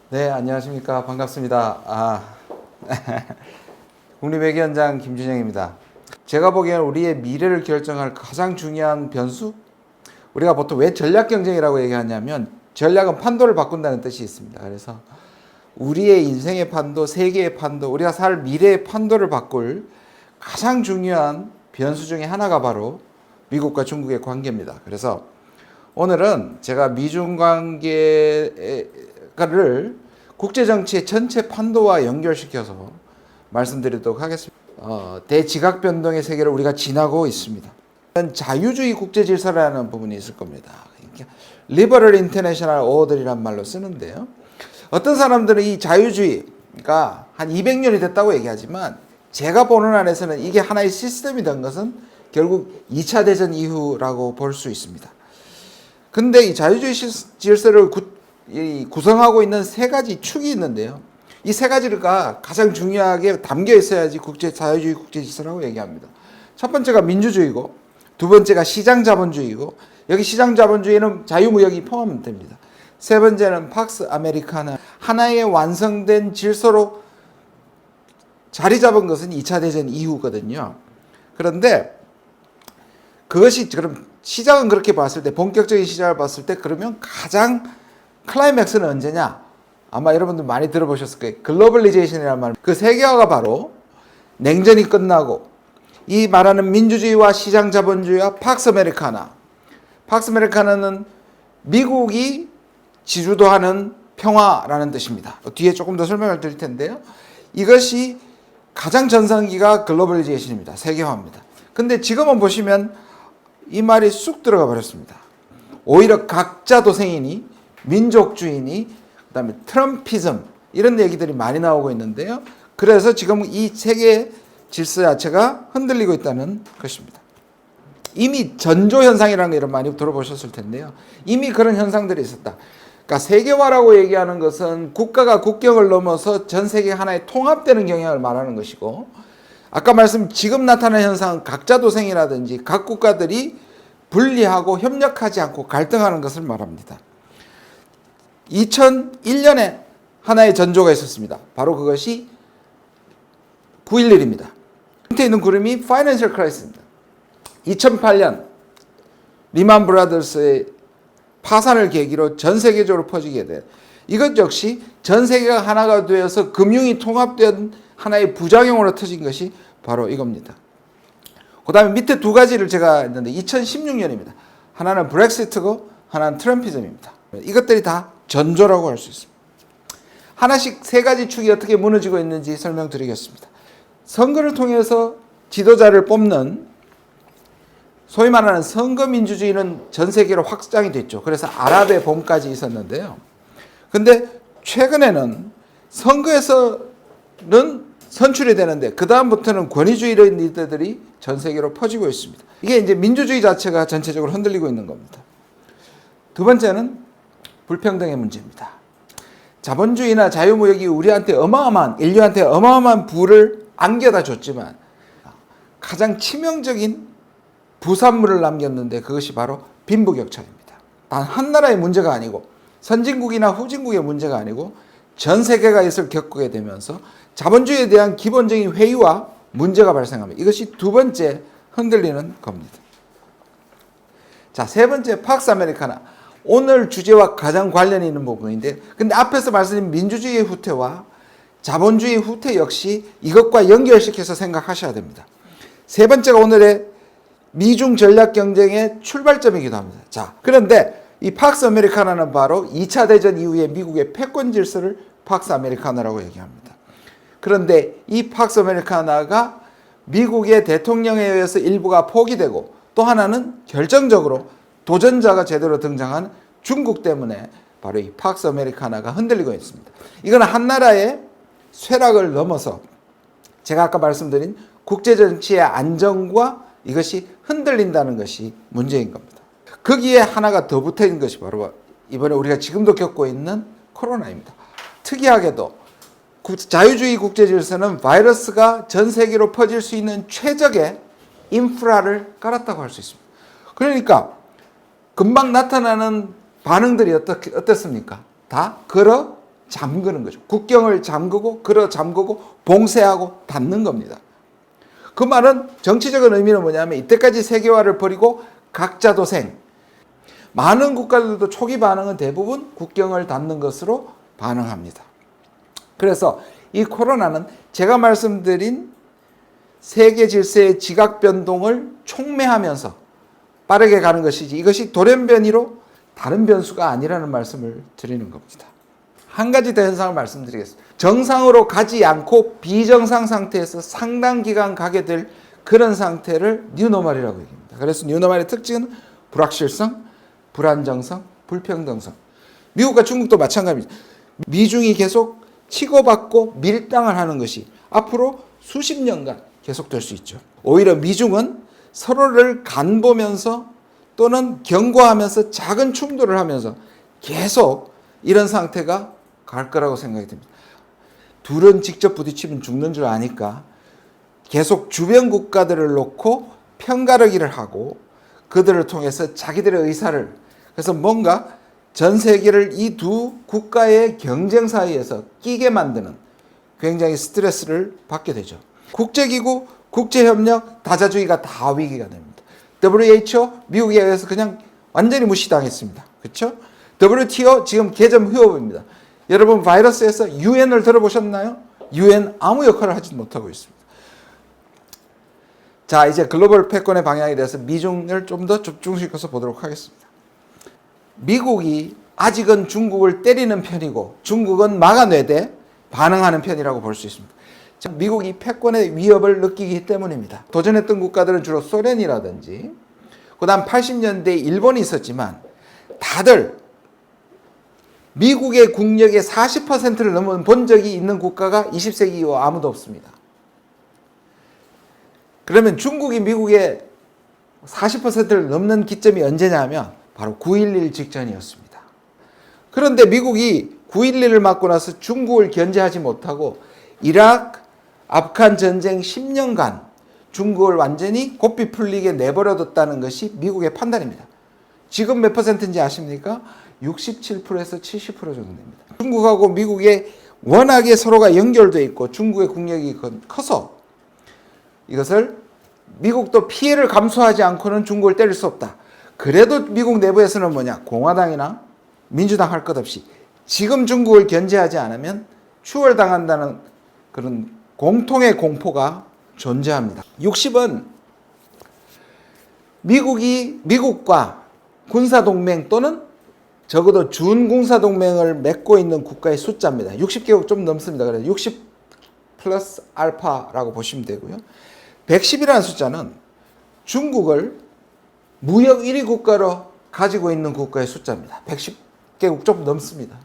네, 안녕하십니까. 반갑습니다. 국립외교원장 김준영입니다. 제가 보기에는 우리의 미래를 결정할 가장 중요한 변수? 우리가 보통 왜 전략경쟁이라고 얘기하냐면 전략은 판도를 바꾼다는 뜻이 있습니다. 그래서 우리의 인생의 판도, 세계의 판도, 우리가 살 미래의 판도를 바꿀 가장 중요한 변수 중에 하나가 바로 미국과 중국의 관계입니다. 그래서 오늘은 제가 미중 관계를 국제정치의 전체 판도와 연결시켜서 말씀드리도록 하겠습니다. 대지각 변동의 세계를 우리가 지나고 있습니다. 자유주의 국제질서라는 부분이 있을 겁니다. 리버럴 인터내셔널 오더리란 말로 쓰는데요. 어떤 사람들은 이 자유주의가 한 200년이 됐다고 얘기하지만 제가 보는 안에서는 이게 하나의 시스템이 된 것은 결국 2차 대전 이후라고 볼 수 있습니다. 근데 이 자유주의 질서를 구성하고 있는 세 가지 축이 있는데요. 이 세 가지가 가장 중요하게 담겨 있어야지 자유주의 국제 질서라고 얘기합니다. 첫 번째가 민주주의고, 두 번째가 시장 자본주의고, 여기 시장 자본주의는 자유무역이 포함됩니다. 세 번째는 팍스 아메리카나, 하나의 완성된 질서로 자리 잡은 것은 2차 대전 이후거든요. 그런데 그것이 그럼 시작은 그렇게 봤을 때, 본격적인 시작을 봤을 때 그러면 가장 클라이맥스는 언제냐? 아마 여러분들 많이 들어보셨을 거예요. 글로벌리제이션이라는 말. 그 세계화가 바로 냉전이 끝나고 이 말하는 민주주의와 시장 자본주의와 팍스 아메리카나. 팍스 아메리카나는 미국이 지주도하는 평화라는 뜻입니다. 뒤에 조금 더 설명을 드릴 텐데요. 이것이 가장 전성기가 글로벌리제이션입니다. 세계화입니다. 근데 지금은 보시면 이 말이 쑥 들어가 버렸습니다. 오히려 각자 도생이니 민족주의니 그다음에 트럼피즘 이런 얘기들이 많이 나오고 있는데요. 그래서 지금 이 세계 질서 자체가 흔들리고 있다는 것입니다. 이미 전조현상이라는 거 이런 많이 들어보셨을 텐데요. 이미 그런 현상들이 있었다. 그러니까 세계화라고 얘기하는 것은 국가가 국경을 넘어서 전 세계 하나의 통합되는 경향을 말하는 것이고, 아까 말씀 지금 나타나는 현상은 각자 도생이라든지 각 국가들이 분리하고 협력하지 않고 갈등하는 것을 말합니다. 2001년에 하나의 전조가 있었습니다. 바로 그것이 9.11입니다. 밑에 있는 그림이 파이낸셜 크라이시스입니다. 2008년 리만 브라더스의 파산을 계기로 전 세계적으로 퍼지게 된, 이것 역시 전 세계가 하나가 되어서 금융이 통합된 하나의 부작용으로 터진 것이 바로 이겁니다. 그 다음에 밑에 두 가지를 제가 했는데 2016년입니다. 하나는 브렉시트고 하나는 트럼피즘입니다. 이것들이 다 전조라고 할 수 있습니다. 하나씩 세 가지 축이 어떻게 무너지고 있는지 설명드리겠습니다. 선거를 통해서 지도자를 뽑는 소위 말하는 선거민주주의는 전 세계로 확장이 됐죠. 그래서 아랍의 봄까지 있었는데요. 근데 최근에는 선거에서는 선출이 되는데 그 다음부터는 권위주의 리더들이 전 세계로 퍼지고 있습니다. 이게 이제 민주주의 자체가 전체적으로 흔들리고 있는 겁니다. 두 번째는 불평등의 문제입니다. 자본주의나 자유무역이 우리한테 인류한테 어마어마한 부를 안겨다 줬지만 가장 치명적인 부산물을 남겼는데 그것이 바로 빈부격차입니다. 단 한 나라의 문제가 아니고 선진국이나 후진국의 문제가 아니고 전 세계가 이것을 겪게 되면서 자본주의에 대한 기본적인 회의와 문제가 발생합니다. 이것이 두 번째 흔들리는 겁니다. 자, 세 번째 팍스 아메리카나. 오늘 주제와 가장 관련이 있는 부분인데, 근데 앞에서 말씀드린 민주주의의 후퇴와 자본주의 후퇴 역시 이것과 연결시켜서 생각하셔야 됩니다. 세 번째가 오늘의 미중 전략 경쟁의 출발점이기도 합니다. 자, 그런데 이 팍스 아메리카나는 바로 2차 대전 이후에 미국의 패권 질서를 팍스 아메리카나라고 얘기합니다. 그런데 이 팍스 아메리카나가 미국의 대통령에 의해서 일부가 포기되고 또 하나는 결정적으로 도전자가 제대로 등장한 중국 때문에 바로 이 팍스 아메리카나가 흔들리고 있습니다. 이건 한 나라의 쇠락을 넘어서 제가 아까 말씀드린 국제정치의 안정과 이것이 흔들린다는 것이 문제인 겁니다. 거기에 하나가 더 붙어 있는 것이 바로 이번에 우리가 지금도 겪고 있는 코로나입니다. 특이하게도 자유주의 국제질서는 바이러스가 전 세계로 퍼질 수 있는 최적의 인프라를 깔았다고 할 수 있습니다. 그러니까 금방 나타나는 반응들이 어떻습니까? 다 걸어 잠그는 거죠. 국경을 잠그고 걸어 잠그고 봉쇄하고 닫는 겁니다. 그 말은 정치적인 의미는 뭐냐면 이때까지 세계화를 버리고 각자 도생. 많은 국가들도 초기 반응은 대부분 국경을 닫는 것으로 반응합니다. 그래서 이 코로나는 제가 말씀드린 세계 질서의 지각 변동을 촉매하면서 빠르게 가는 것이지 이것이 돌연변이로 다른 변수가 아니라는 말씀을 드리는 겁니다. 한 가지 더 현상을 말씀드리겠습니다. 정상으로 가지 않고 비정상 상태에서 상당 기간 가게 될 그런 상태를 뉴노멀이라고 얘기합니다. 그래서 뉴노멀의 특징은 불확실성, 불안정성, 불평등성. 미국과 중국도 마찬가지입니다. 미중이 계속 치고받고 밀당을 하는 것이 앞으로 수십 년간 계속될 수 있죠. 오히려 미중은 서로를 간보면서 또는 경고하면서 작은 충돌을 하면서 계속 이런 상태가 갈 거라고 생각이 듭니다. 둘은 직접 부딪히면 죽는 줄 아니까 계속 주변 국가들을 놓고 편가르기를 하고 그들을 통해서 자기들의 의사를 그래서 뭔가 전 세계를 이 두 국가의 경쟁 사이에서 끼게 만드는 굉장히 스트레스를 받게 되죠. 국제기구, 국제협력, 다자주의가 다 위기가 됩니다. WHO, 미국에 의해서 그냥 완전히 무시당했습니다. 그렇죠? WTO 지금 개점 휴업입니다. 여러분 바이러스에서 UN을 들어보셨나요? UN 아무 역할을 하지 못하고 있습니다. 자, 이제 글로벌 패권의 방향에 대해서 미중을 좀 더 집중시켜서 보도록 하겠습니다. 미국이 아직은 중국을 때리는 편이고 중국은 막아내되 반응하는 편이라고 볼 수 있습니다. 미국이 패권의 위협을 느끼기 때문입니다. 도전했던 국가들은 주로 소련이라든지 그다음 80년대에 일본이 있었지만 다들 미국의 국력의 40%를 넘은 본 적이 있는 국가가 20세기 이후 아무도 없습니다. 그러면 중국이 미국의 40%를 넘는 기점이 언제냐 하면 바로 9.11 직전이었습니다. 그런데 미국이 9.11을 맞고 나서 중국을 견제하지 못하고 이라크, 아프간 전쟁 10년간 중국을 완전히 고삐 풀리게 내버려뒀다는 것이 미국의 판단입니다. 지금 몇 퍼센트인지 아십니까? 67%에서 70% 정도 됩니다. 중국하고 미국에 워낙에 서로가 연결되어 있고 중국의 국력이 커서 이것을 미국도 피해를 감수하지 않고는 중국을 때릴 수 없다. 그래도 미국 내부에서는 뭐냐? 공화당이나 민주당 할 것 없이 지금 중국을 견제하지 않으면 추월당한다는 그런 공통의 공포가 존재합니다. 60은 미국과 군사동맹 또는 적어도 준군사동맹을 맺고 있는 국가의 숫자입니다. 60개국 좀 넘습니다. 그래서 60 플러스 알파라고 보시면 되고요. 110이라는 숫자는 중국을 무역 1위 국가로 가지고 있는 국가의 숫자입니다. 110개국 좀 넘습니다.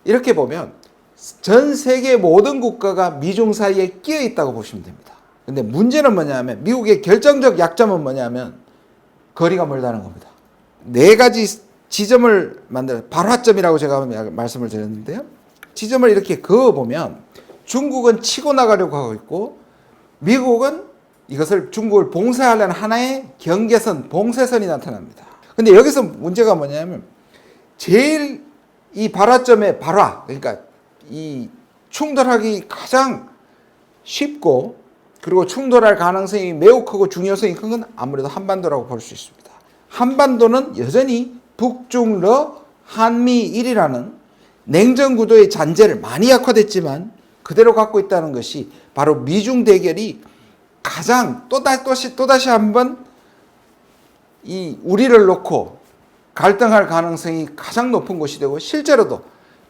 이렇게 보면 전 세계 모든 국가가 미중 사이에 끼어 있다고 보시면 됩니다. 근데 문제는 뭐냐면 미국의 결정적 약점은 뭐냐면 거리가 멀다는 겁니다. 네 가지 지점을 만들어 발화점이라고 제가 말씀을 드렸는데요. 지점을 이렇게 그어보면 중국은 치고 나가려고 하고 있고 미국은 이것을 중국을 봉쇄하려는 하나의 경계선, 봉쇄선이 나타납니다. 근데 여기서 문제가 뭐냐면 제일 이 발화점의 발화, 그러니까 이 충돌하기 가장 쉽고 그리고 충돌할 가능성이 매우 크고 중요성이 큰 건 아무래도 한반도라고 볼 수 있습니다. 한반도는 여전히 북중러 한미일이라는 냉전 구도의 잔재를 많이 약화됐지만 그대로 갖고 있다는 것이 바로 미중 대결이 가장 또다시 한번 이 우리를 놓고 갈등할 가능성이 가장 높은 곳이 되고 실제로도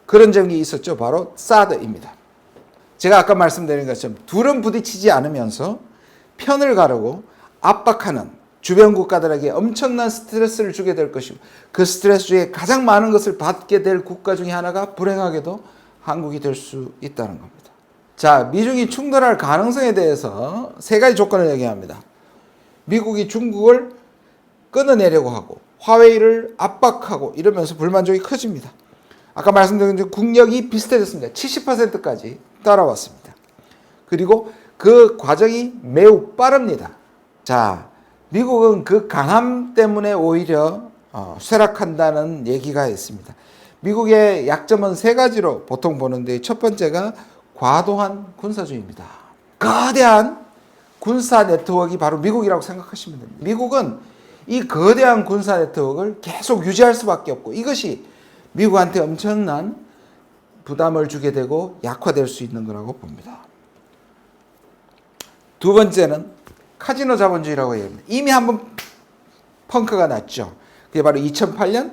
그런 적이 있었죠. 바로 사드입니다. 제가 아까 말씀드린 것처럼 둘은 부딪히지 않으면서 편을 가르고 압박하는 주변 국가들에게 엄청난 스트레스를 주게 될 것이고 그 스트레스 중에 가장 많은 것을 받게 될 국가 중에 하나가 불행하게도 한국이 될 수 있다는 겁니다. 자, 미중이 충돌할 가능성에 대해서 세 가지 조건을 얘기합니다. 미국이 중국을 끊어내려고 하고 화웨이를 압박하고 이러면서 불만족이 커집니다. 아까 말씀드린 대로 국력이 비슷해졌습니다. 70%까지 따라왔습니다. 그리고 그 과정이 매우 빠릅니다. 자, 미국은 그 강함 때문에 오히려 쇠락한다는 얘기가 있습니다. 미국의 약점은 세 가지로 보통 보는데 첫 번째가 과도한 군사주의입니다. 거대한 군사 네트워크가 바로 미국이라고 생각하시면 됩니다. 미국은 이 거대한 군사 네트워크를 계속 유지할 수밖에 없고 이것이 미국한테 엄청난 부담을 주게 되고 약화될 수 있는 거라고 봅니다. 두 번째는 카지노 자본주의라고 얘기합니다. 이미 한번 펑크가 났죠. 그게 바로 2008년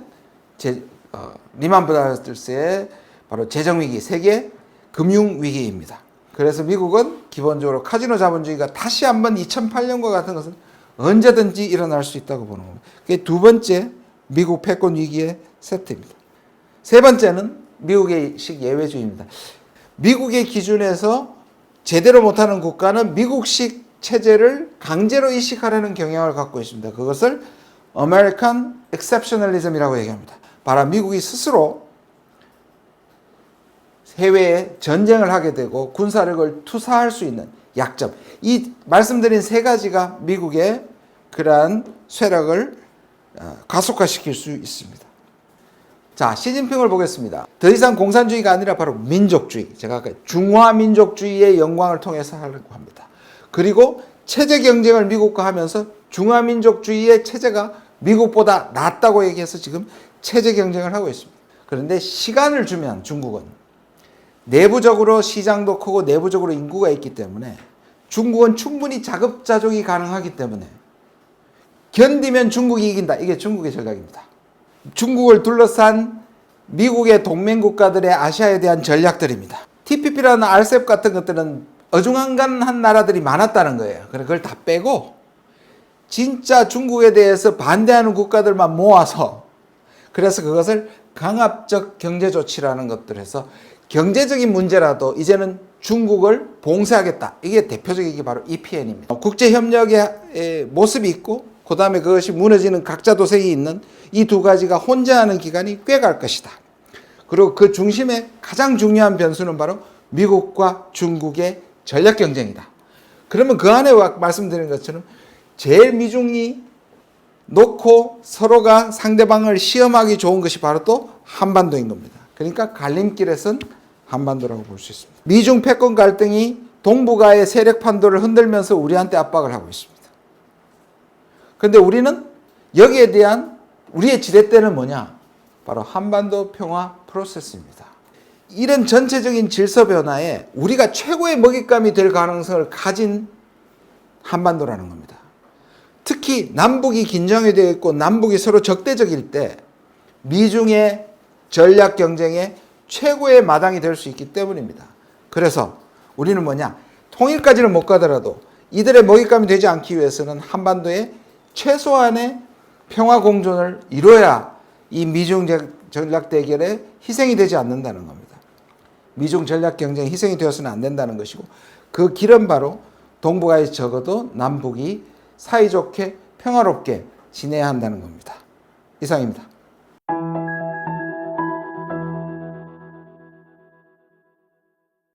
리만 브라더스의 바로 재정위기, 세계 금융위기입니다. 그래서 미국은 기본적으로 카지노 자본주의가 다시 한번 2008년과 같은 것은 언제든지 일어날 수 있다고 보는 겁니다. 그게 두 번째 미국 패권 위기의 세트입니다. 세 번째는 미국의식 예외주의입니다. 미국의 기준에서 제대로 못하는 국가는 미국식 체제를 강제로 이식하려는 경향을 갖고 있습니다. 그것을 American Exceptionalism이라고 얘기합니다. 바로 미국이 스스로 해외에 전쟁을 하게 되고 군사력을 투사할 수 있는 약점. 이 말씀드린 세 가지가 미국의 그러한 쇠락을 가속화시킬 수 있습니다. 자, 시진핑을 보겠습니다. 더 이상 공산주의가 아니라 바로 민족주의. 제가 아까 중화민족주의의 영광을 통해서 하려고 합니다. 그리고 체제 경쟁을 미국과 하면서 중화민족주의의 체제가 미국보다 낫다고 얘기해서 지금 체제 경쟁을 하고 있습니다. 그런데 시간을 주면 중국은 내부적으로 시장도 크고 내부적으로 인구가 있기 때문에 중국은 충분히 자급자족이 가능하기 때문에 견디면 중국이 이긴다. 이게 중국의 전략입니다. 중국을 둘러싼 미국의 동맹국가들의 아시아에 대한 전략들입니다. TPP라는 RCEP 같은 것들은 어중간한 나라들이 많았다는 거예요. 그걸 다 빼고 진짜 중국에 대해서 반대하는 국가들만 모아서 그래서 그것을 강압적 경제 조치라는 것들 해서 경제적인 문제라도 이제는 중국을 봉쇄하겠다. 이게 대표적인 게 바로 EPN입니다. 국제협력의 모습이 있고 그 다음에 그것이 무너지는 각자 도생이 있는 이 두 가지가 혼재하는 기간이 꽤 갈 것이다. 그리고 그 중심에 가장 중요한 변수는 바로 미국과 중국의 전략 경쟁이다. 그러면 그 안에 말씀드린 것처럼 제일 미중이 놓고 서로가 상대방을 시험하기 좋은 것이 바로 또 한반도인 겁니다. 그러니까 갈림길에선 한반도라고 볼 수 있습니다. 미중 패권 갈등이 동북아의 세력 판도를 흔들면서 우리한테 압박을 하고 있습니다. 그런데 우리는 여기에 대한 우리의 지렛대는 뭐냐? 바로 한반도 평화 프로세스입니다. 이런 전체적인 질서 변화에 우리가 최고의 먹잇감이 될 가능성을 가진 한반도라는 겁니다. 특히 남북이 긴장이 되어 있고 남북이 서로 적대적일 때 미중의 전략 경쟁의 최고의 마당이 될 수 있기 때문입니다. 그래서 우리는 뭐냐? 통일까지는 못 가더라도 이들의 먹잇감이 되지 않기 위해서는 한반도에 최소한의 평화 공존을 이뤄야 이 미중 전략 대결에 희생이 되지 않는다는 겁니다. 미중 전략 경쟁에 희생이 되어서는 안 된다는 것이고 그 길은 바로 동북아에 적어도 남북이 사이좋게 평화롭게 지내야 한다는 겁니다. 이상입니다.